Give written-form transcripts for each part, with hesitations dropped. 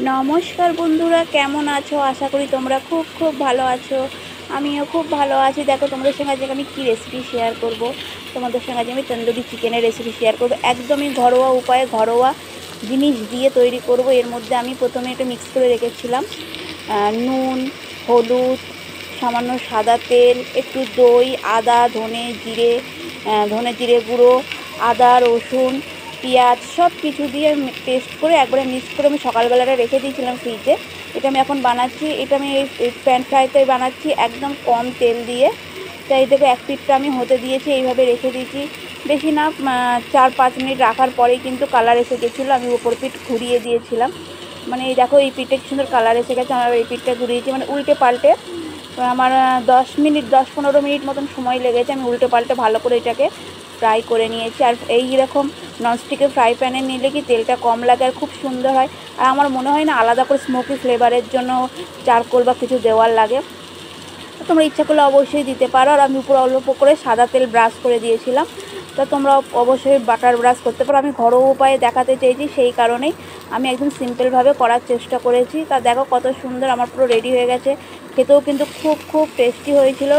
নমস্কার বন্ধুরা, কেমন আছো? আশা করি তোমরা খুব খুব ভালো আছো। আমিও খুব ভালো আছি। দেখো তোমাদের সঙ্গে আজকে আমি কী রেসিপি শেয়ার করব। তোমাদের সঙ্গে আজকে আমি তন্দুরি চিকেনের রেসিপি শেয়ার করব। একদমই ঘরোয়া উপায়ে ঘরোয়া জিনিস দিয়ে তৈরি করব। এর মধ্যে আমি প্রথমে এটা মিক্স করে রেখেছিলাম নুন, হলুদ, সামান্য সাদা তেল, একটু দই, আদা, ধনে জিরে গুঁড়ো, আদা, রসুন, পেঁয়াজ সব কিছু দিয়ে পেস্ট করে একবারে মিক্স করে আমি সকালবেলাটা রেখে দিয়েছিলাম ফ্রিজে। এটা আমি এখন বানাচ্ছি। এটা আমি এই প্যান ফ্রাইতে বানাচ্ছি একদম কম তেল দিয়ে। তাই দেখো এক পিঠটা আমি হতে দিয়েছি, এইভাবে রেখে দিয়েছি। বেশি না 4-5 মিনিট রাখার পরেই কিন্তু কালার এসে গেছিলো। আমি ওপর পিঠ ঘুরিয়ে দিয়েছিলাম। মানে এই দেখো এই পিঠটা কি সুন্দর কালার এসে গেছে। আমার এই পিঠটা ঘুরিয়েছি মানে উল্টে পাল্টে আমার 10-15 মিনিট মতন সময় লেগেছে। আমি উল্টে পাল্টে ভালো করে এটাকে ফ্রাই করে নিয়েছি। আর এইরকম ননস্টিকের ফ্রাই প্যানে নিলে কি তেলটা কম লাগে আর খুব সুন্দর হয়। আর আমার মনে হয় না আলাদা করে স্মোকি ফ্লেভারের জন্য চারকোল বা কিছু দেওয়ার লাগে। তোমরা ইচ্ছা করলে অবশ্যই দিতে পারো। আর আমি উপরে অল্প করে সাদা তেল ব্রাশ করে দিয়েছিলাম। তো তোমরা অবশ্যই বাটার ব্রাশ করতে পারো। আমি ঘরোয়া উপায়ে দেখাতে চেয়েছি, সেই কারণেই আমি একদম সিম্পলভাবে করার চেষ্টা করেছি। তা দেখো কত সুন্দর আমার পুরো রেডি হয়ে গেছে। খেতেও কিন্তু খুব খুব টেস্টি হয়েছিল।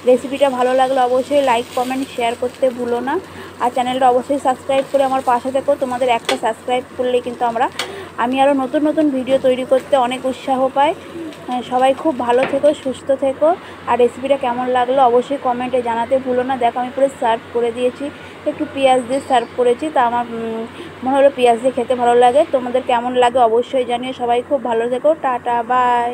রেসিপিটা ভালো লাগলে অবশ্যই লাইক, কমেন্ট, শেয়ার করতে ভুলো না। আর চ্যানেলটা অবশ্যই সাবস্ক্রাইব করে আমার পাশে থেকো। তোমাদের একটা সাবস্ক্রাইব করলেই কিন্তু আমি আরও নতুন নতুন ভিডিও তৈরি করতে অনেক উৎসাহ পাই। সবাই খুব ভালো থেকো, সুস্থ থেকো। আর রেসিপিটা কেমন লাগলো অবশ্যই কমেন্টে জানাতে ভুলো না। দেখো আমি পুরো সার্ভ করে দিয়েছি, একটু পেঁয়াজ দিয়ে সার্ভ করেছি। তা আমার মনে হলো পেঁয়াজ দিয়ে খেতে ভালো লাগে। তোমাদের কেমন লাগে অবশ্যই জানিও। সবাই খুব ভালো থেকো। Tata, by.